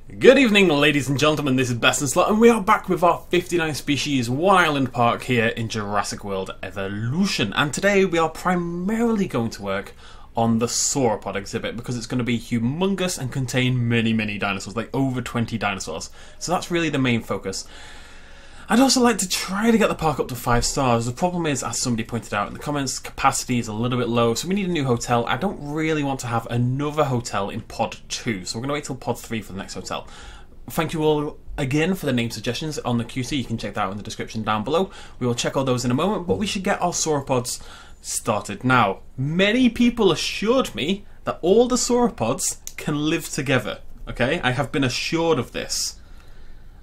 Good evening, ladies and gentlemen, this is Best in Slot, and we are back with our 59 species One Island Park here in Jurassic World Evolution. And today we are primarily going to work on the sauropod exhibit because it's going to be humongous and contain many dinosaurs, like over 20 dinosaurs. So that's really the main focus. I'd also like to try to get the park up to 5 stars. The problem is, as somebody pointed out in the comments, capacity is a little bit low, so we need a new hotel. I don't really want to have another hotel in Pod 2, so we're going to wait till Pod 3 for the next hotel. Thank you all again for the name suggestions on the QC. You can check that out in the description down below. We will check all those in a moment, but we should get our sauropods started now. Many people assured me that all the sauropods can live together, okay? I have been assured of this.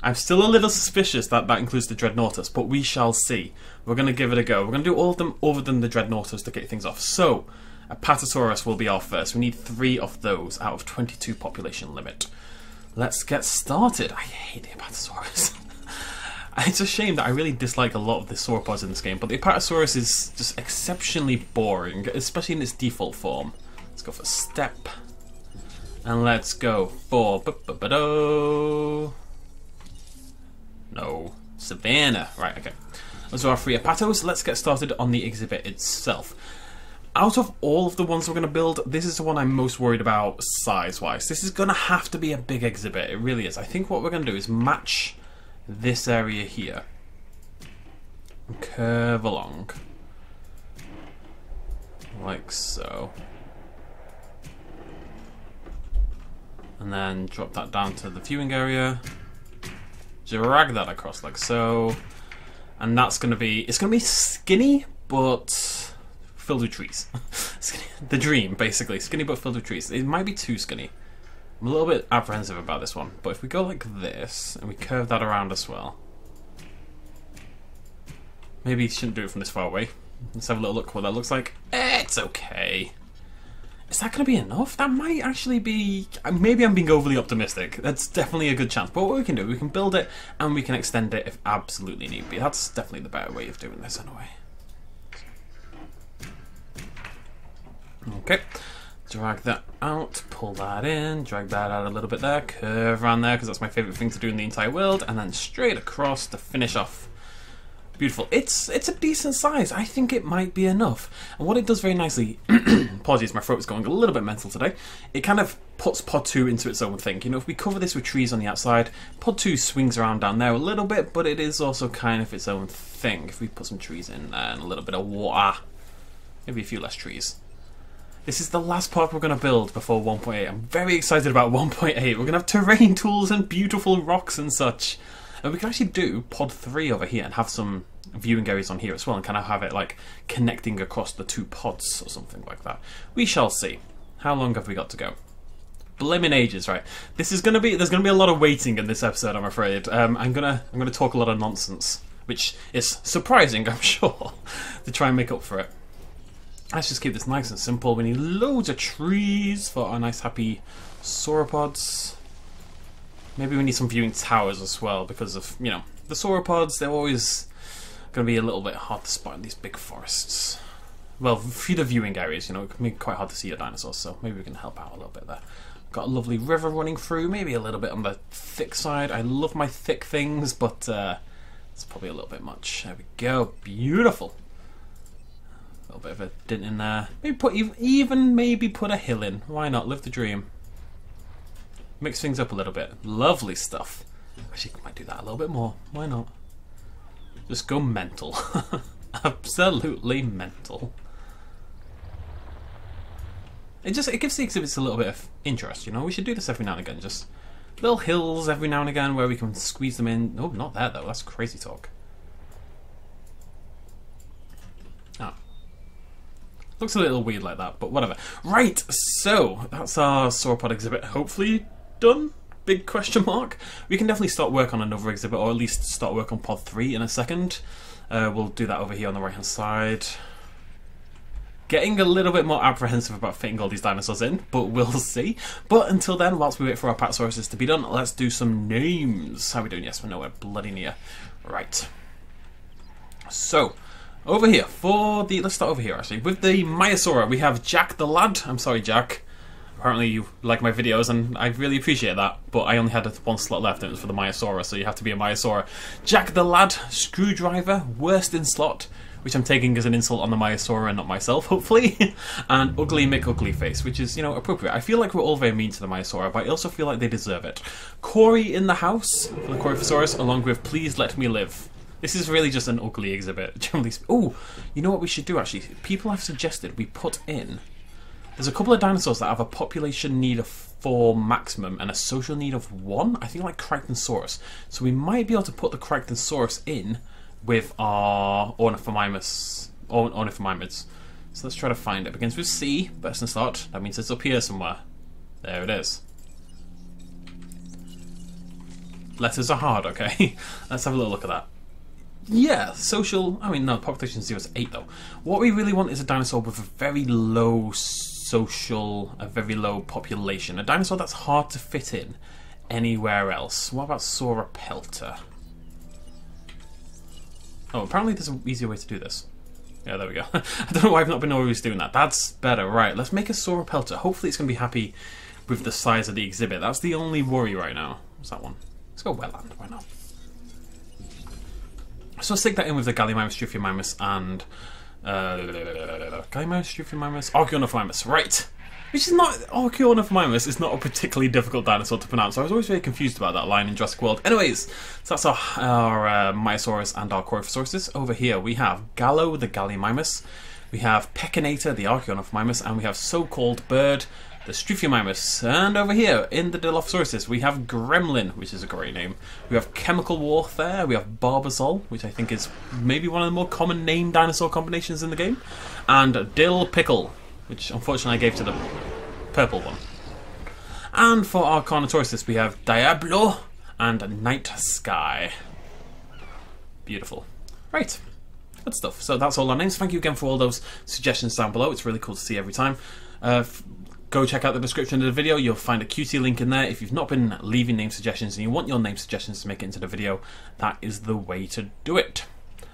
I'm still a little suspicious that that includes the Dreadnoughtus, but we shall see. We're going to give it a go. We're going to do all of them other than the Dreadnoughtus to get things off. So, Apatosaurus will be our first. We need 3 of those out of 22 population limit. Let's get started. I hate the Apatosaurus. It's a shame that I really dislike a lot of the sauropods in this game, but the Apatosaurus is just exceptionally boring, especially in its default form. Let's go for step. And let's go for... No. Savannah. Right, okay. Those are our 3 Apatos. Let's get started on the exhibit itself. Out of all of the ones we're going to build, this is the one I'm most worried about size-wise. This is going to have to be a big exhibit. It really is. I think what we're going to do is match this area here. And curve along. Like so. And then drop that down to the viewing area. Drag that across like so, and that's going to be, it's going to be skinny but filled with trees. The dream, basically, skinny but filled with trees. It might be too skinny. I'm a little bit apprehensive about this one, but if we go like this and we curve that around as well, maybe you shouldn't do it from this far away. Let's have a little look what that looks like. It's okay. Is that going to be enough? That might actually be... Maybe I'm being overly optimistic. That's definitely a good chance. But what we can do, we can build it and we can extend it if absolutely need be. That's definitely the better way of doing this anyway. Okay. Drag that out, pull that in, drag that out a little bit there, curve around there because that's my favourite thing to do in the entire world, and then straight across to finish off. Beautiful. It's a decent size. I think it might be enough. And what it does very nicely, apologies, my throat is going a little bit mental today, it kind of puts Pod 2 into its own thing. You know, if we cover this with trees on the outside, Pod 2 swings around down there a little bit, but it is also kind of its own thing. If we put some trees in there and a little bit of water, maybe a few less trees. This is the last park we're going to build before 1.8. I'm very excited about 1.8. We're going to have terrain tools and beautiful rocks and such. And we can actually do Pod 3 over here and have some viewing areas on here as well and kind of have it like connecting across the 2 pods or something like that. We shall see. How long have we got to go? Blimmin' ages, right? This is gonna be, there's gonna be a lot of waiting in this episode, I'm afraid. I'm gonna talk a lot of nonsense, which is surprising, I'm sure, to try and make up for it. Let's just keep this nice and simple. We need loads of trees for our nice happy sauropods. Maybe we need some viewing towers as well because of, you know, the sauropods, they're always going to be a little bit hard to spot in these big forests. Well, for the viewing areas, you know, it can be quite hard to see your dinosaurs, so maybe we can help out a little bit there. Got a lovely river running through, maybe a little bit on the thick side. I love my thick things, but it's probably a little bit much. There we go, beautiful. A little bit of a dent in there. Maybe put maybe put a hill in. Why not? Live the dream. Mix things up a little bit. Lovely stuff. Actually, I might do that a little bit more. Why not? Just go mental. Absolutely mental. It gives the exhibits a little bit of interest, you know? We should do this every now and again. Just little hills every now and again where we can squeeze them in. Oh, not that though. That's crazy talk. Oh. Looks a little weird like that, but whatever. Right, so that's our sauropod exhibit hopefully done. Big question mark. We can definitely start work on another exhibit, or at least start work on Pod 3 in a second. We'll do that over here on the right hand side. Getting a little bit more apprehensive about fitting all these dinosaurs in, but we'll see. But until then, whilst we wait for our Apatosaurus to be done, let's do some names. How are we doing? Yes, we're nowhere bloody near. Right. So, over here, for the... Let's start over here, actually. With the Maiasaura, we have Jack the Lad. I'm sorry, Jack. Apparently you like my videos, and I really appreciate that, but I only had one slot left, and it was for the Maiasaura, so you have to be a Maiasaura. Jack the Lad, Screwdriver, worst in slot, which I'm taking as an insult on the Maiasaura and not myself, hopefully. And Ugly McUglyface, which is, you know, appropriate. I feel like we're all very mean to the Maiasaura, but I also feel like they deserve it. Corey in the house, for the Coryphosaurus, along with Please Let Me Live. This is really just an ugly exhibit, generally. Oh, you know what we should do, actually? People have suggested we put in... There's a couple of dinosaurs that have a population need of 4 maximum and a social need of 1. I think like Crichtonsaurus. So we might be able to put the Crichtonsaurus in with our Ornithomimids. So let's try to find it. It begins with C, best in slot. That means it's up here somewhere. There it is. Letters are hard, okay? Let's have a little look at that. Yeah, social... I mean, no, population 0 is 8 though. What we really want is a dinosaur with a very low a very low population. A dinosaur that's hard to fit in anywhere else. What about Sauropelta? Oh, apparently there's an easier way to do this. Yeah, there we go. I don't know why I've not been always doing that. That's better. Right, let's make a Sauropelta. Hopefully it's going to be happy with the size of the exhibit. That's the only worry right now. What's that one? Let's go Wetland. Why not? So let's take that in with the Gallimimus, Struthiomimus, and... Gallimimus, Struthiomimus, Archaeornithomimus, right! Which is not... Archaeornithomimus is not a particularly difficult dinosaur to pronounce, so I was always very confused about that line in Jurassic World. Anyways, so that's our Maiasaurus and our Coryphosauruses. Over here we have Gallo, the Gallimimus, we have Pecinator, the Archaeornithomimus, and we have So-Called Bird, the Struthiomimus. And over here, in the Dilophosaurus, we have Gremlin, which is a great name. We have Chemical Warfare, we have Barbasol, which I think is maybe one of the more common name dinosaur combinations in the game. And Dill Pickle, which unfortunately I gave to the purple one. And for our Carnotaurus, we have Diablo and Night Sky. Beautiful. Right. Good stuff. So that's all our names. Thank you again for all those suggestions down below. It's really cool to see every time. Go check out the description of the video. You'll find a QT link in there. If you've not been leaving name suggestions and you want your name suggestions to make it into the video, that is the way to do it.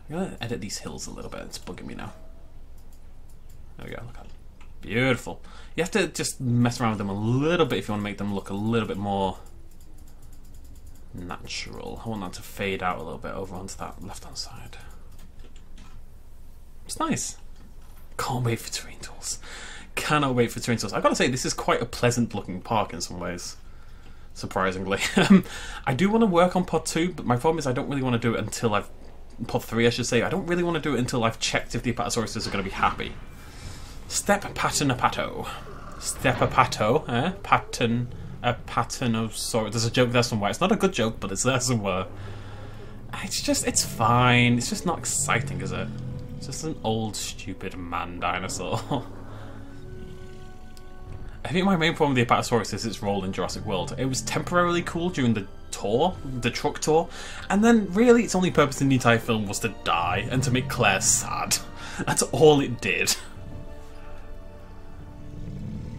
I'm going to edit these hills a little bit. It's bugging me now. There we go. Look at it. Beautiful. You have to just mess around with them a little bit if you want to make them look a little bit more natural. I want that to fade out a little bit over onto that left-hand side. It's nice. Can't wait for terrain tools. Cannot wait for terrain tools. I've got to say, this is quite a pleasant looking park in some ways. Surprisingly. I do want to work on Pod 2, but my problem is I don't really want to do it until I've... Pod 3, I should say. I don't really want to do it until I've checked if the Apatosauruses are going to be happy. Step-Patanapato. Step-Apato, eh? Patanosaurus. There's a joke there somewhere. It's not a good joke, but it's there somewhere. It's just, it's fine. It's just not exciting, is it? It's just an old, stupid man dinosaur. I think my main problem with the Apatosaurus is its role in Jurassic World. It was temporarily cool during the tour, the truck tour, and then really its only purpose in the entire film was to die and to make Claire sad. That's all it did.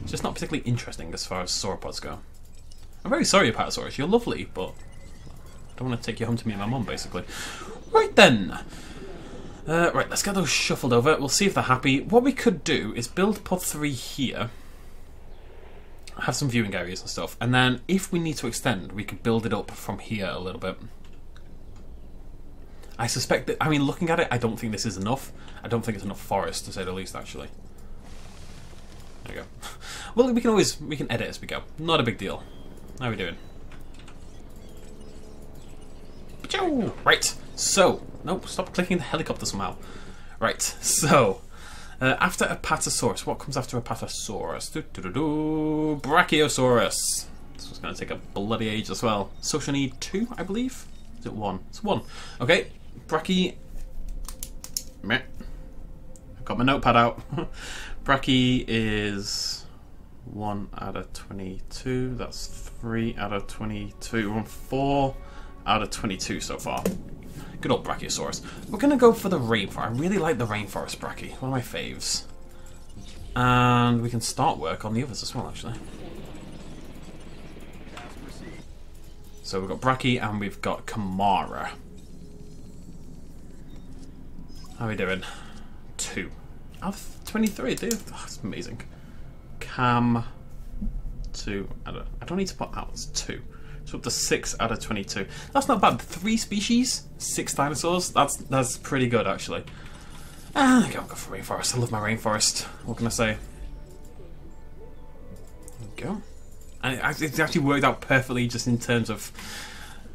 It's just not particularly interesting as far as sauropods go. I'm very sorry, Apatosaurus, you're lovely, but I don't want to take you home to me and my mum, basically. Right then. Right, let's get those shuffled over. We'll see if they're happy. What we could do is build Pod 3 here. Have some viewing areas and stuff, and then if we need to extend, we could build it up from here a little bit. I suspect that, I mean, looking at it, I don't think this is enough. I don't think it's enough forest, to say the least, actually. There we go. Well, we can edit as we go. Not a big deal. How are we doing? Right, so, nope, stop clicking the helicopter somehow. Right, so... after Apatosaurus, what comes after Apatosaurus? Brachiosaurus. This was going to take a bloody age as well. Social need 2, I believe? Is it 1? It's 1. Okay, Meh. I've got my notepad out. Brachy is 1 out of 22. That's 3 out of 22. We're on 4 out of 22 so far. Good old Brachiosaurus. We're going to go for the rainforest. I really like the rainforest Brachy. One of my faves. And we can start work on the others as well, actually. So we've got Brachy and we've got Kamara. How are we doing? 2 out of 23, dude. Oh, that's amazing. Kamara. 2 out of... I don't need to put out. It's 2. So up to 6 out of 22. That's not bad. 3 species, 6 dinosaurs. That's pretty good, actually. I'll go for rainforest. I love my rainforest. What can I say? There we go. And it actually worked out perfectly just in terms of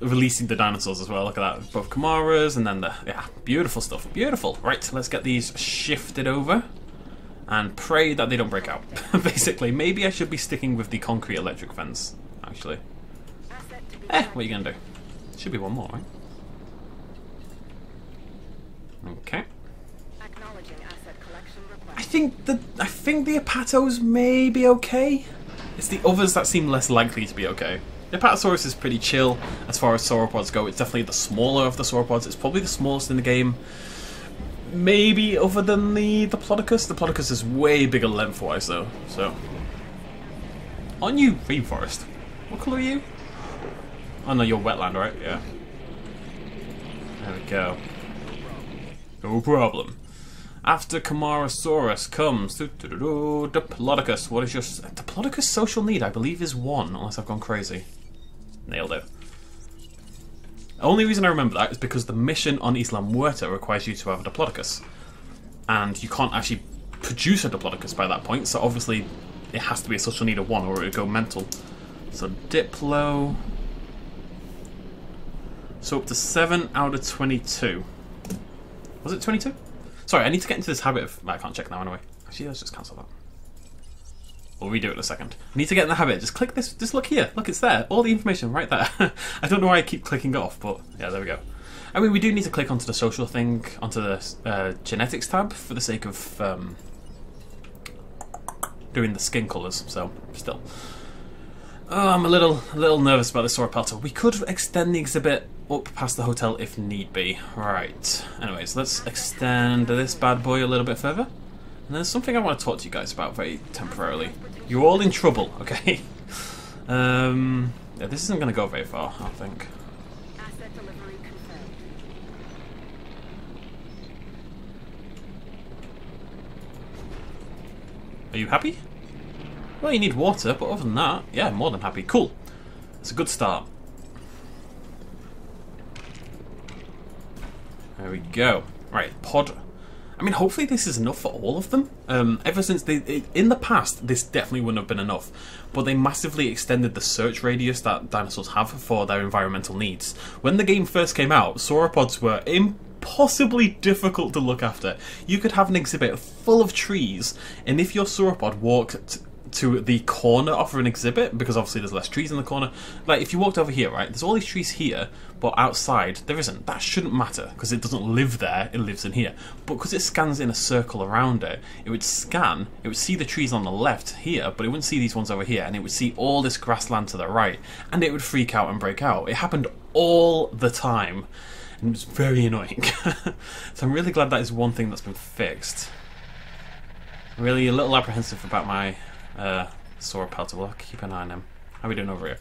releasing the dinosaurs as well. Look at that. Both Kamaras and then the... Yeah, beautiful stuff. Beautiful. Right, let's get these shifted over and pray that they don't break out. Basically, maybe I should be sticking with the concrete electric fence, actually. What are you going to do? Should be one more, right? Okay. I think the Apatos may be okay. It's the others that seem less likely to be okay. The Apatosaurus is pretty chill as far as sauropods go. It's definitely the smaller of the sauropods. It's probably the smallest in the game. Maybe other than the Diplodocus. The Diplodocus is way bigger lengthwise though. So, aren't you rainforest? What colour are you? Oh no, you're wetland, right? Yeah. There we go. No problem. After Camarasaurus comes Diplodocus. What is your Diplodocus social need? I believe is 1, unless I've gone crazy. Nailed it. The only reason I remember that is because the mission on Isla Muerta requires you to have a Diplodocus, and you can't actually produce a Diplodocus by that point. So obviously, it has to be a social need of 1, or it would go mental. So Diplo. So up to 7 out of 22. Was it 22? Sorry, I need to get into this habit of... I can't check now anyway. Actually, let's just cancel that. We'll redo it in a second. I need to get in the habit. Just click this. Just look here. Look, it's there. All the information right there. I don't know why I keep clicking off, but yeah, there we go. I mean, we do need to click onto the social thing, onto the genetics tab, for the sake of doing the skin colours, so still. Oh, I'm a little nervous about this Sauropelta. We could extend the exhibit up past the hotel if need be. Right. Anyways, let's extend this bad boy a little bit further. And there's something I want to talk to you guys about very temporarily. You're all in trouble, okay? Yeah, this isn't going to go very far, I don't think. Asset delivery confirmed. Are you happy? Well, you need water, but other than that, yeah, more than happy. Cool. It's a good start. There we go. Right, pod. I mean, hopefully this is enough for all of them. Ever since in the past, this definitely wouldn't have been enough, but they massively extended the search radius that dinosaurs have for their environmental needs. When the game first came out, sauropods were impossibly difficult to look after. You could have an exhibit full of trees, and if your sauropod walked to the corner of an exhibit, because obviously there's less trees in the corner, like if you walked over here, right, there's all these trees here, but outside there isn't. That shouldn't matter, because it doesn't live there, it lives in here. But because it scans in a circle around it, it would scan, it would see the trees on the left here, but it wouldn't see these ones over here, and it would see all this grassland to the right, and it would freak out and break out. It happened all the time, and it was very annoying. So I'm really glad that is one thing that's been fixed. I'm really a little apprehensive about my Sauropelta. We'll keep an eye on him. How are we doing over here?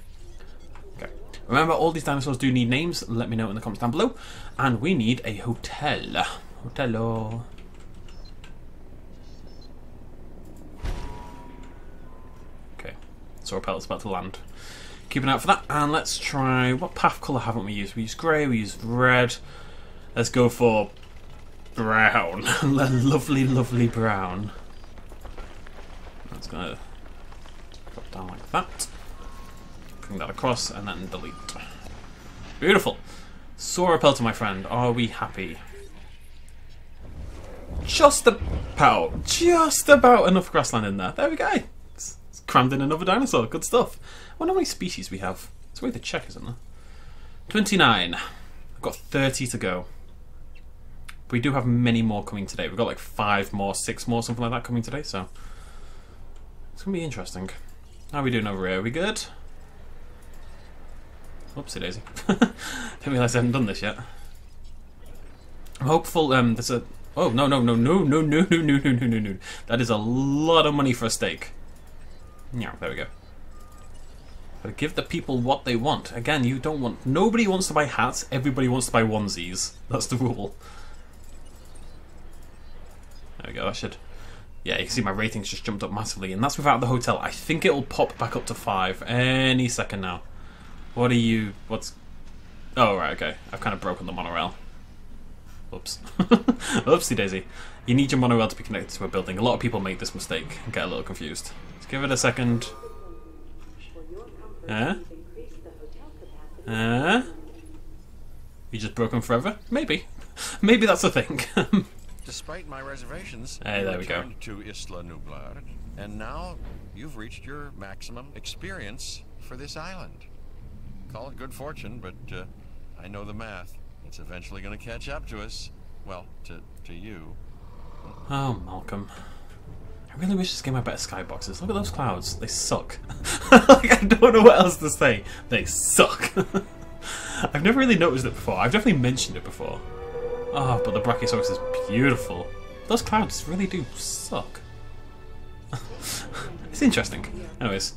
Okay. Remember, all these dinosaurs do need names. Let me know in the comments down below. And we need a hotel. Hotello. Okay. Sauropelta's about to land. Keep an eye out for that. And let's try... What path colour haven't we used? We used grey, we used red. Let's go for brown. Lovely, lovely brown. It's going to drop down like that. Bring that across and then delete. Beautiful. Sauropelta, my friend. Are we happy? Just about enough grassland in there. There we go. It's crammed in another dinosaur. Good stuff. I wonder how many species we have. It's a way to check, isn't there? 29. I've got 30 to go. We do have many more coming today. We've got like 5 more, 6 more, something like that coming today, so it's going to be interesting. How are we doing over here? Are we good? Oopsie daisy. Didn't realise I haven't done this yet. I'm hopeful there's a... Oh, no. That is a lot of money for a steak. Yeah, there we go. But give the people what they want. Again, you don't want... Nobody wants to buy hats, everybody wants to buy onesies. That's the rule. There we go, that should Yeah, you can see my ratings just jumped up massively, and that's without the hotel. I think it'll pop back up to 5 any second now. What are you... What's... Oh, right, okay. I've kind of broken the monorail. Oops. Oopsie daisy. You need your monorail to be connected to a building. A lot of people make this mistake and get a little confused. Let's give it a second. You just broken forever? Maybe. Maybe that's the thing. Despite my reservations, hey, there we go. To Isla Nublar, and now you've reached your maximum experience for this island. Call it good fortune, but I know the math. It's eventually going to catch up to us. Well, to you. Oh, Malcolm. I really wish this game had better skyboxes. Look at those clouds. They suck. Like, I don't know what else to say. They suck. I've never really noticed it before. I've definitely mentioned it before. Oh, but the Brachiosaurus is beautiful. Those clouds really do suck. It's interesting. Anyways,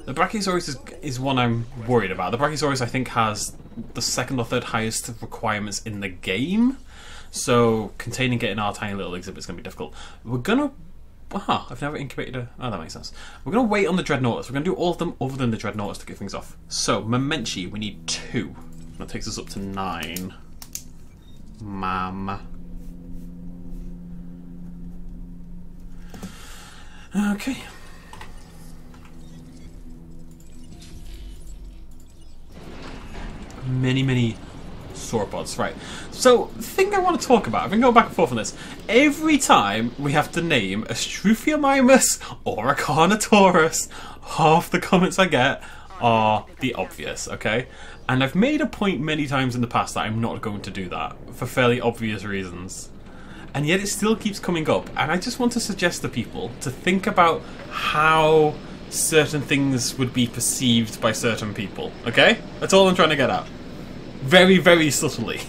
the Brachiosaurus is one I'm worried about. The Brachiosaurus, I think, has the second or third highest requirements in the game. So, containing it in our tiny little exhibit is going to be difficult. We're going to... Aha, I've never incubated a... Oh, that makes sense. We're going to wait on the Dreadnoughtus. We're going to do all of them other than the Dreadnoughtus to get things off. So, Memenchi, we need 2. That takes us up to 9. Okay. Many sauropods, right. So, the thing I want to talk about, I've been going back and forth on this. Every time we have to name a Struthiomimus or a Carnotaurus, half the comments I get are the obvious, okay? And I've made a point many times in the past that I'm not going to do that, for fairly obvious reasons. And yet it still keeps coming up, and I just want to suggest to people to think about how certain things would be perceived by certain people, okay? That's all I'm trying to get at. Very subtly.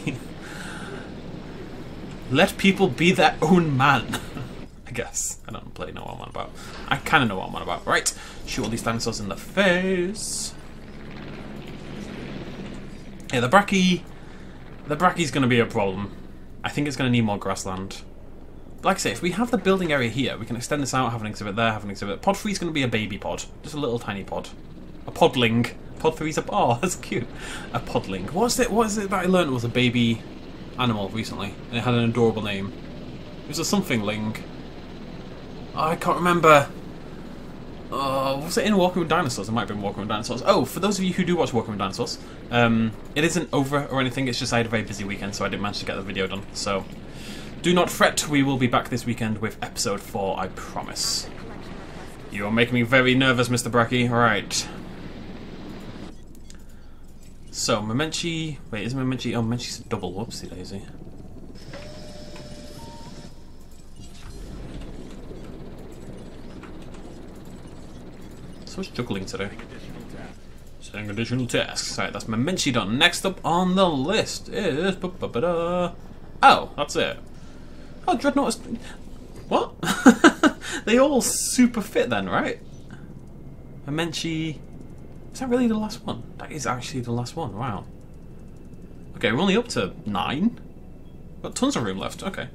Let people be their own man. I guess. I don't bloody know what I'm on about. I kind of know what I'm on about. Right, shoot all these dinosaurs in the face. Yeah, the Brachie's going to be a problem. I think it's going to need more grassland. Like I say, if we have the building area here, we can extend this out, have an exhibit there, have an exhibit. Pod 3 is going to be a baby pod. Just a little tiny pod. A podling. Pod 3's a... Oh, that's cute. A podling. What is it that I learned was a baby animal recently? And it had an adorable name. It was a something ling. Oh, I can't remember. Was it in Walking with Dinosaurs? It might have been Walking with Dinosaurs. Oh, for those of you who do watch Walking with Dinosaurs, it isn't over or anything. It's just I had a very busy weekend, so I didn't manage to get the video done. So, do not fret. We will be back this weekend with episode 4, I promise. You are making me very nervous, Mr. Brachie. Alright. So, Memenchi... Wait, is Memenchi... Oh, Memenchi's a double. Whoopsie daisy. So much juggling to do. Setting additional tasks. Right, that's Memenchi done. Next up on the list is... Oh, that's it. Oh, Dreadnought is... What? They all super fit then, right? Memenchi... Is that really the last one? That is actually the last one, wow. Okay, we're only up to 9. Got tons of room left, okay.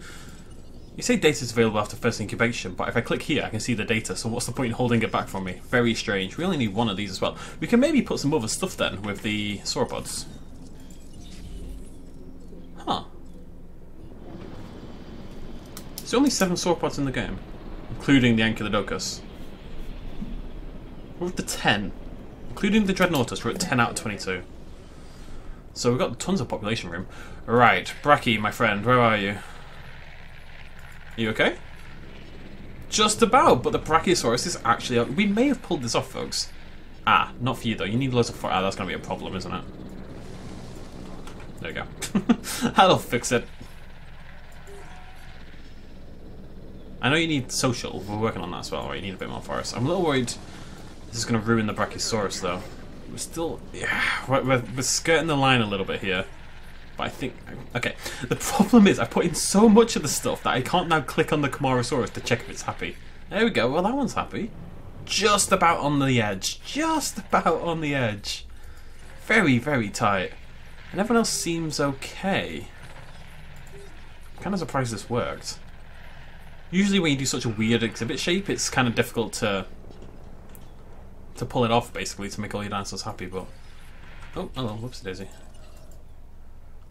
You say data is available after first incubation, but if I click here I can see the data, so what's the point in holding it back from me? Very strange. We only need 1 of these as well. We can maybe put some other stuff then with the sauropods. Huh. There's only 7 sauropods in the game, including the Ankylodocus. We're up to 10. Including the Dreadnoughtus, we're at 10 out of 22. So we've got tons of population room. Right, Brachie, my friend, where are you? Are you okay? Just about, but the Brachiosaurus is actually... We may have pulled this off, folks. Ah, not for you though. You need loads of... Ah, that's going to be a problem, isn't it? There we go. That'll fix it. I know you need social. We're working on that as well, right? You need a bit more forest. I'm a little worried this is going to ruin the Brachiosaurus, though. We're still... Yeah, we're skirting the line a little bit here. But I think... Okay, the problem is I put in so much of the stuff that I can't now click on the Camarasaurus to check if it's happy. There we go. Well, that one's happy. Just about on the edge. Just about on the edge. Very tight. And everyone else seems okay. I'm kind of surprised this worked. Usually when you do such a weird exhibit shape, it's kind of difficult to pull it off, basically, to make all your dinosaurs happy, but... Oh, hello, whoops daisy.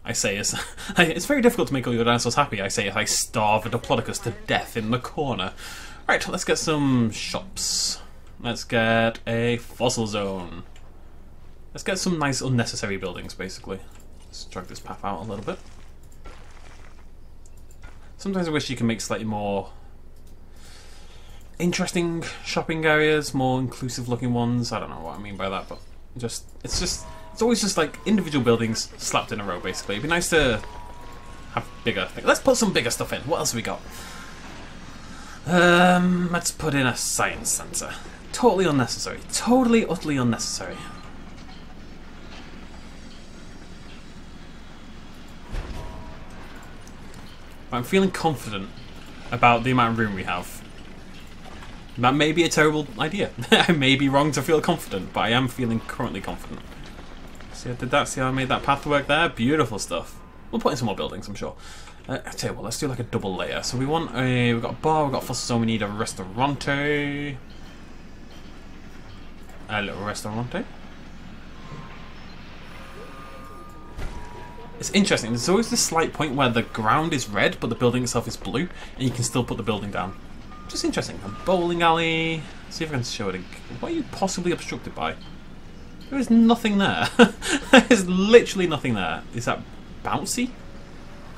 I say it's very difficult to make all your dinosaurs happy, I say, if I starve a Diplodocus to death in the corner. Right, let's get some shops. Let's get a fossil zone. Let's get some nice unnecessary buildings, basically. Let's drag this path out a little bit. Sometimes I wish you can make slightly more interesting shopping areas, more inclusive looking ones. I don't know what I mean by that, but it's always just like individual buildings slapped in a row, basically. It'd be nice to have bigger things. Let's put some bigger stuff in. What else have we got? Let's put in a science center. Totally unnecessary. Totally, utterly unnecessary. I'm feeling confident about the amount of room we have. That may be a terrible idea. I may be wrong to feel confident, but I am feeling currently confident. See, I did that. See how I made that path work there? Beautiful stuff. We'll put in some more buildings, I'm sure. I tell you what, let's do like a double layer. So we've got a bar, we've got a fossil zone, we need a restaurante. A little restaurante. It's interesting, there's always this slight point where the ground is red, but the building itself is blue, and you can still put the building down. Just interesting. A bowling alley. See if I can show it again. What are you possibly obstructed by? There is nothing there. There is literally nothing there. Is that bouncy?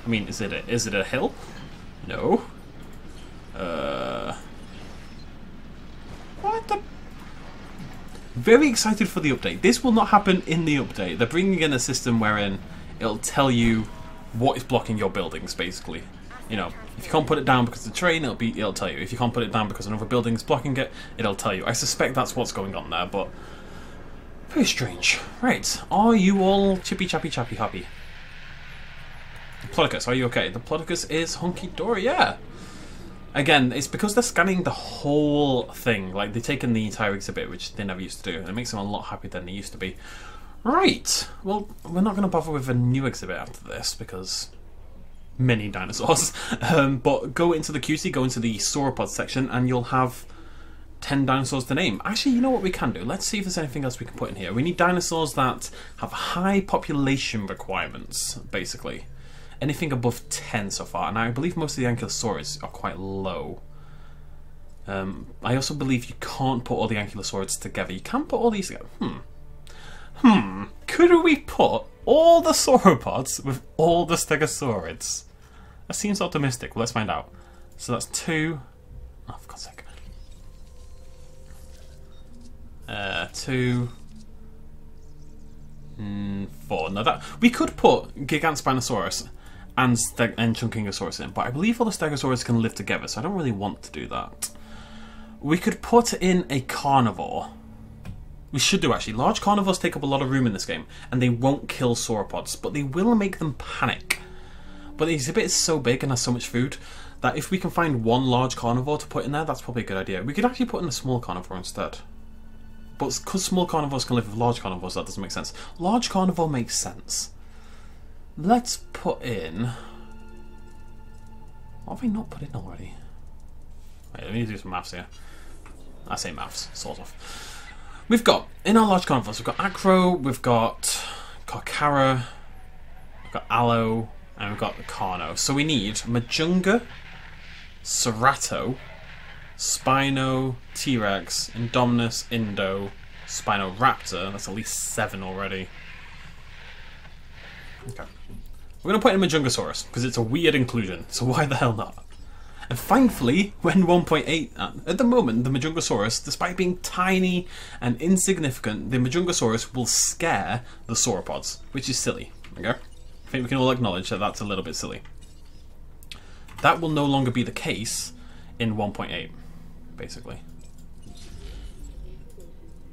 I mean, is it a hill? No. What the? Very excited for the update. This will not happen in the update. They're bringing in a system wherein it'll tell you what is blocking your buildings, basically. You know, if you can't put it down because of the train, it'll tell you. If you can't put it down because another building is blocking it, it'll tell you. I suspect that's what's going on there, but very strange. Right, are you all chippy chappy chappy happy? Diplodocus, are you okay? Diplodocus is hunky-dory, yeah. Again, it's because they're scanning the whole thing. Like, they've taken the entire exhibit, which they never used to do, and it makes them a lot happier than they used to be. Right, well, we're not going to bother with a new exhibit after this, because many dinosaurs. But go into the QC, go into the sauropod section, and you'll have 10 dinosaurs to name. Actually, you know what we can do? Let's see if there's anything else we can put in here. We need dinosaurs that have high population requirements, basically. Anything above 10 so far, and I believe most of the Ankylosaurids are quite low. I also believe you can't put all the Ankylosaurids together. You can put all these together. Could we put all the sauropods with all the Stegosaurids? That seems optimistic. Well, let's find out. So that's 2. Oh, for God's sake. 2. 4. No, that we could put Gigantspinosaurus and Chunkingosaurus in, but I believe all the Stegosaurus can live together, so I don't really want to do that. We could put in a carnivore. We should do, actually. Large carnivores take up a lot of room in this game, and they won't kill sauropods, but they will make them panic. But the exhibit is so big and has so much food that if we can find one large carnivore to put in there, that's probably a good idea. We could actually put in a small carnivore instead. But because small carnivores can live with large carnivores, that doesn't make sense. Large carnivore makes sense. Let's put in... What have we not put in already? Wait, let me do some maths here. I say maths, sort of. We've got, in our large carnivores, we've got Acro, we've got Carcara, we've got Allo, and we've got the Carno. So we need Majunga, Cerato, Spino, T-Rex, Indominus, Indo, Spinoraptor. That's at least 7 already. Okay. We're going to put in Majungasaurus, because it's a weird inclusion, so why the hell not? And thankfully, when 1.8, at the moment, the Majungasaurus, despite being tiny and insignificant, the Majungasaurus will scare the sauropods, which is silly. Okay? I think we can all acknowledge that that's a little bit silly. That will no longer be the case in 1.8, basically.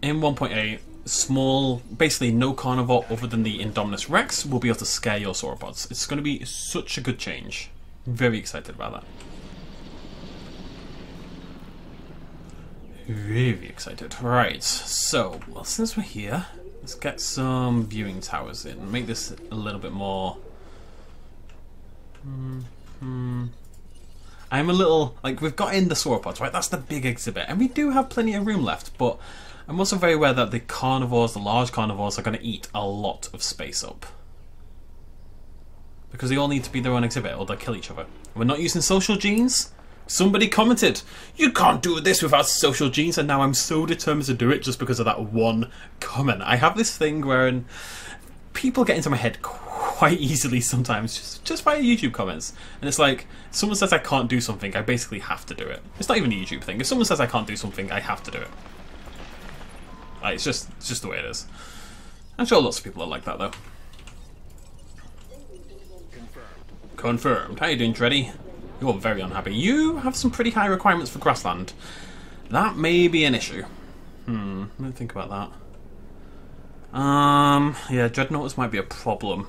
In 1.8, small, basically no carnivore other than the Indominus Rex will be able to scare your sauropods. It's going to be such a good change. Very excited about that. Really excited. Right, so, well, since we're here, let's get some viewing towers in. Make this a little bit more... I'm a little, like, we've got in the sauropods, right? That's the big exhibit, and we do have plenty of room left, but I'm also very aware that the carnivores, the large carnivores, are going to eat a lot of space up. Because they all need to be their own exhibit, or they'll kill each other. We're not using social genes. Somebody commented, you can't do this without social genes, and now I'm so determined to do it just because of that one comment. I have this thing where people get into my head quite easily sometimes, just via YouTube comments. And it's like, someone says I can't do something, I basically have to do it. It's not even a YouTube thing. If someone says I can't do something, I have to do it. Like, it's just the way it is. I'm sure lots of people are like that, though. Confirmed. How you doing, Dreddy? You're very unhappy. You have some pretty high requirements for grassland. That may be an issue. Let me think about that. Yeah, Dreadnoughts might be a problem.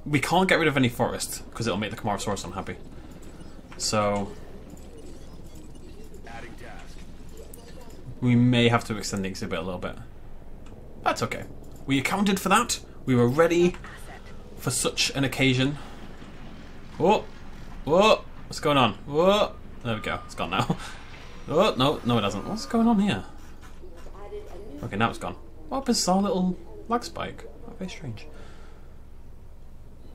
We can't get rid of any forest, because it'll make the Camarasaurus unhappy. So we may have to extend the exhibit a little bit. That's okay. We accounted for that. We were ready for such an occasion. Whoa! Whoa! What's going on? Whoa! There we go. It's gone now. Oh, no it hasn't. What's going on here? Okay, now it's gone. What a bizarre little lag spike. Oh, very strange.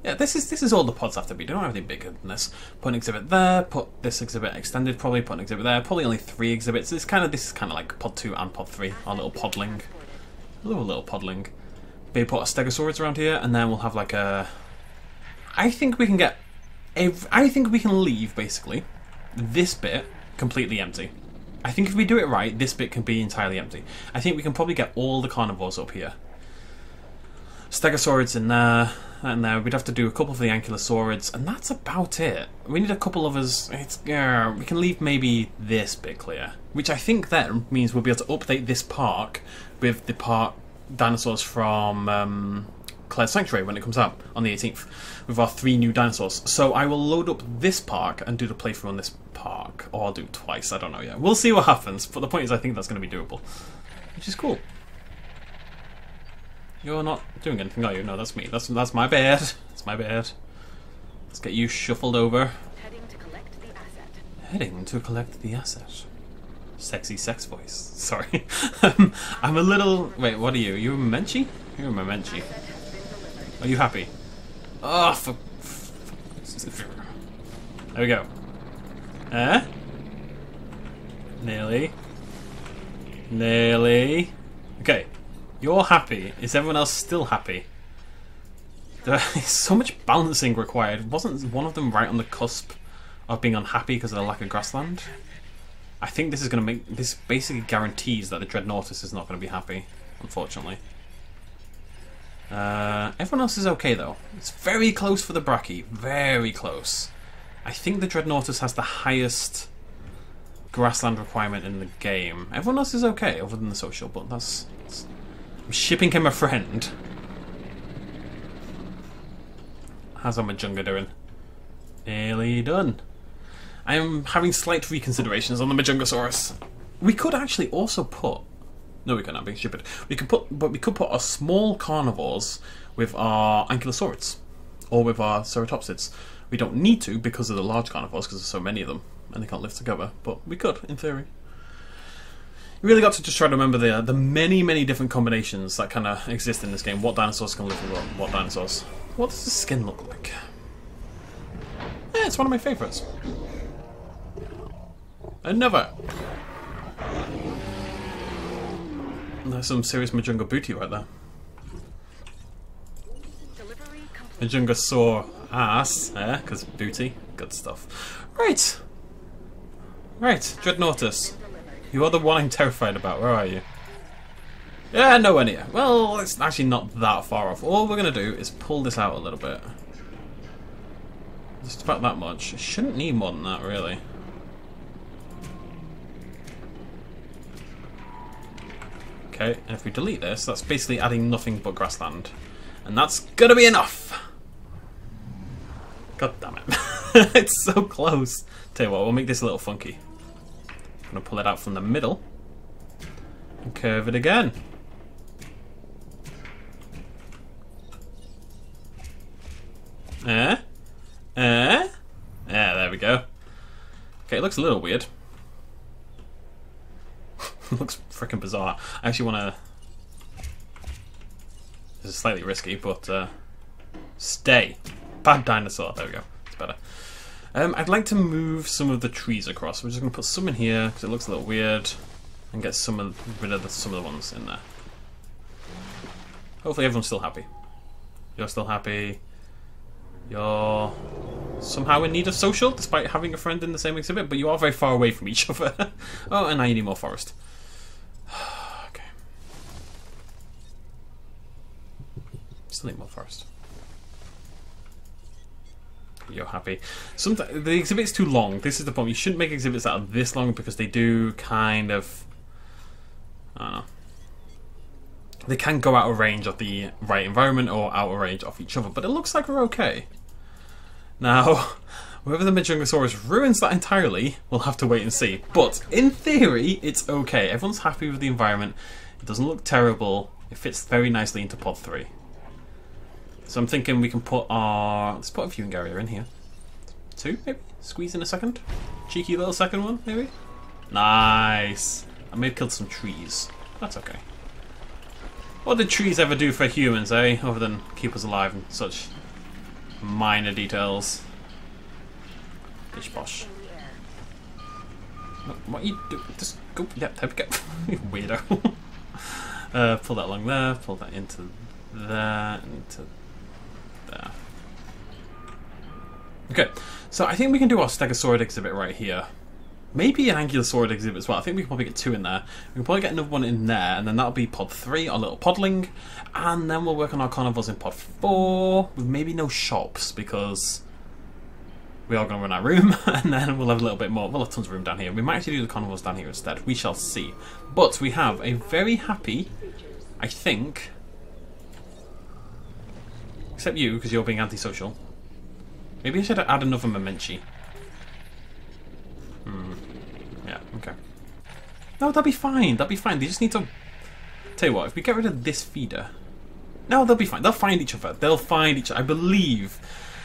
Yeah, this is all the pods have to be. They don't have anything bigger than this. Put an exhibit there, put this exhibit extended, probably put an exhibit there. Probably only 3 exhibits. This is kind of like pod 2 and pod 3. Our little podling. Little podling. Maybe put a Stegosaurus around here, and then we'll have like a... I think we can get... I think we can leave, basically, this bit completely empty. I think if we do it right, this bit can be entirely empty. I think we can probably get all the carnivores up here. Stegosaurids in there, and there. We'd have to do a couple for the Ankylosaurids, and that's about it. We need a couple of us. We can leave maybe this bit clear, which I think then means we'll be able to update this park with the park dinosaurs from Claire's Sanctuary when it comes out on the 18th, with our 3 new dinosaurs. So I will load up this park and do the playthrough on this park, or I'll do it twice. I don't know yet. We'll see what happens. But the point is, I think that's going to be doable, which is cool. You're not doing anything, are you? No, that's me. That's my bad. That's my bad. Let's get you shuffled over. Heading to collect the asset. Heading to collect the asset. Sexy sex voice. Sorry. I'm a little... Wait, what are you? You're a Menchie? You're a Menchie. Are you happy? Oh, there we go. Nearly. Nearly. Okay. You're happy. Is everyone else still happy? There's so much balancing required. Wasn't one of them right on the cusp of being unhappy because of the lack of grassland? I think this is going to make... This basically guarantees that the Dreadnoughtus is not going to be happy, unfortunately. Everyone else is okay, though. It's very close for the Brachy. Very close. I think the Dreadnoughtus has the highest grassland requirement in the game. Everyone else is okay, other than the social, but that's... I'm shipping him a friend. How's our Majunga doing? Nearly done. I am having slight reconsiderations on the Majungasaurus. We could actually also put... No, we cannot be stupid. We could put our small carnivores with our Ankylosaurids, or with our Ceratopsids. We don't need to because of the large carnivores, because there's so many of them, and they can't live together. But we could, in theory. You really got to just try to remember the many different combinations that kind of exist in this game. What dinosaurs can live with what dinosaurs? What does the skin look like? Yeah, it's one of my favourites. Another. There's some serious Majunga booty right there. Majunga saw ass, because booty. Good stuff. Right. Right, Dreadnoughtus. You are the one I'm terrified about. Where are you? Yeah, nowhere near. Well, it's actually not that far off. All we're going to do is pull this out a little bit. Just about that much. It shouldn't need more than that, really. Okay, and if we delete this, that's basically adding nothing but grassland. And that's gonna be enough! God damn it. It's so close. Tell you what, we'll make this a little funky. I'm gonna pull it out from the middle. And curve it again. Yeah, there we go. Okay, it looks a little weird. It looks freaking bizarre. I actually want to... This is slightly risky, but... Stay. Bad dinosaur. There we go. It's better. I'd like to move some of the trees across. We're just going to put some in here, because it looks a little weird. And get rid of some of the ones in there. Hopefully everyone's still happy. You're still happy. You're somehow in need of social, despite having a friend in the same exhibit, but you are very far away from each other. Oh, and now you need more forest. Okay. Still need more forest. You're happy. Sometimes the exhibit's too long. This is the problem. You shouldn't make exhibits that are this long because they do kind of... I don't know. They can go out of range of the right environment or out of range of each other, but it looks like we're okay. Now, whether the Majungasaurus ruins that entirely, we'll have to wait and see. But, in theory, it's okay. Everyone's happy with the environment. It doesn't look terrible. It fits very nicely into Pod 3. So I'm thinking we can put our... Let's put a viewing area in here. 2, maybe? Squeeze in a second? Cheeky little second one, maybe? Nice! I may have killed some trees. That's okay. What did trees ever do for humans, eh? Other than keep us alive and such minor details. Bish bosh. What you do? Just go. Yep, there we go. Weirdo. Pull that along there. Pull that into there. Into there. Okay, so I think we can do our Stegosaurid exhibit right here. Maybe an Ankylosaurid exhibit as well. I think we can probably get 2 in there. We can probably get another one in there, and then that'll be Pod 3, our little podling. And then we'll work on our carnivores in Pod 4, with maybe no shops, because we are going to run out of room, and then we'll have a little bit more. We'll have tons of room down here. We might actually do the carnivores down here instead. We shall see. But we have a very happy, I think, except you, because you're being antisocial. Maybe I should add another Memenchi. Yeah, okay. No, they'll be fine. They'll be fine. They just need to... Tell you what, if we get rid of this feeder... No, they'll be fine. They'll find each other. They'll find each other. I believe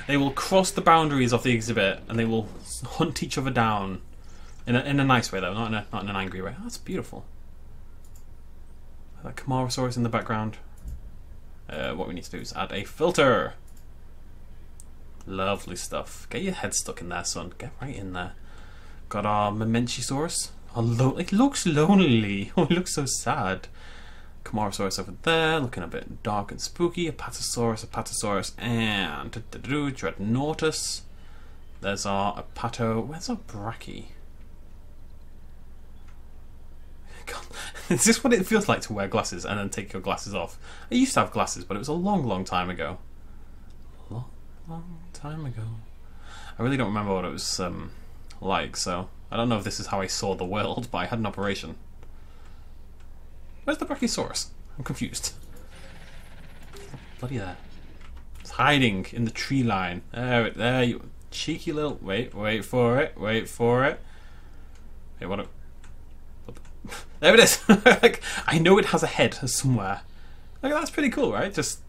they will cross the boundaries of the exhibit and they will hunt each other down. In a nice way, though. Not in an angry way. Oh, that's beautiful. That Camarasaurus in the background. What we need to do is add a filter. Lovely stuff. Get your head stuck in there, son. Get right in there. Got our Memenchisaurus. Oh, it looks lonely. Oh, it looks so sad. Camarasaurus over there, looking a bit dark and spooky. Apatosaurus, and Dreadnoughtus. There's our Apato. Where's our Brachy? God, is this what it feels like to wear glasses and then take your glasses off? I used to have glasses, but it was a long, long time ago. Long time ago. I really don't remember what it was like, so I don't know if this is how I saw the world, but I had an operation. Where's the Brachiosaurus? I'm confused. Bloody there. It's hiding in the tree line. There, you cheeky little... Wait for it. Wait, what there it is! I know it has a head somewhere. Like, that's pretty cool, right? Just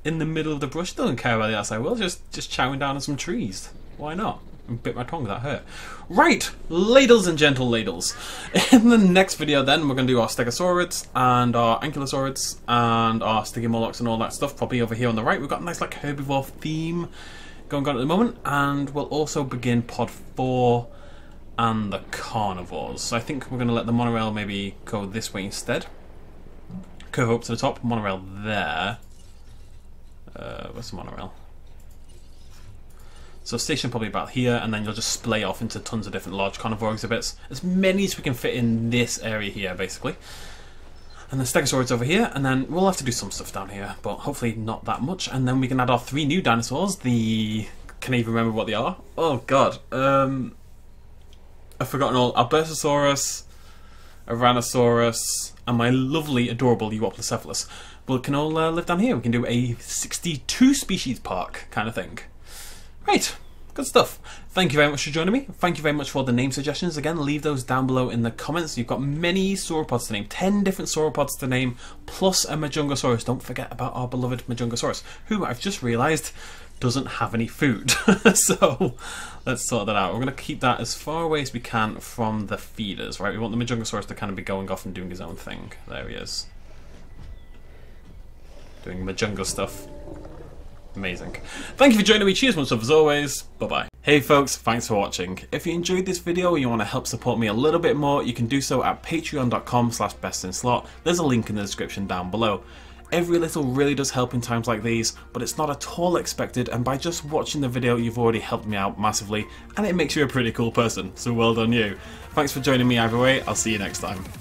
in the middle of the brush. Doesn't care about the outside world. Just chowing down on some trees. Why not? I bit my tongue, that hurt. Right, ladles and gentle ladles. In the next video then, we're going to do our Stegosaurids and our Ankylosaurids and our Stygimolochs and all that stuff. Probably over here on the right, we've got a nice like herbivore theme going on at the moment. And we'll also begin Pod 4 and the carnivores. So I think we're going to let the monorail maybe go this way instead. Curve up to the top, monorail there. Where's the monorail? So station probably about here, and then you'll just splay off into tons of different large carnivore exhibits. As many as we can fit in this area here, basically. And the Stegosaurids over here, and then we'll have to do some stuff down here, but hopefully not that much. And then we can add our 3 new dinosaurs. Can I even remember what they are? Oh god. I've forgotten all. Albertosaurus, Aranosaurus, and my lovely, adorable Euoplocephalus. We can all live down here. We can do a 62 species park kind of thing. Right, good stuff. Thank you very much for joining me. Thank you very much for the name suggestions. Again, leave those down below in the comments. You've got many sauropods to name. 10 different sauropods to name, plus a Majungasaurus. Don't forget about our beloved Majungasaurus, who I've just realised doesn't have any food. So let's sort that out. We're going to keep that as far away as we can from the feeders, right? We want the Majungasaurus to kind of be going off and doing his own thing. There he is. Doing Majunga stuff. Amazing. Thank you for joining me. Cheers, much love as always. Bye-bye. Hey folks, thanks for watching. If you enjoyed this video and you want to help support me a little bit more, you can do so at patreon.com/bestinslot. There's a link in the description down below. Every little really does help in times like these, but it's not at all expected, and by just watching the video you've already helped me out massively, and it makes you a pretty cool person, so well done you. Thanks for joining me either way, I'll see you next time.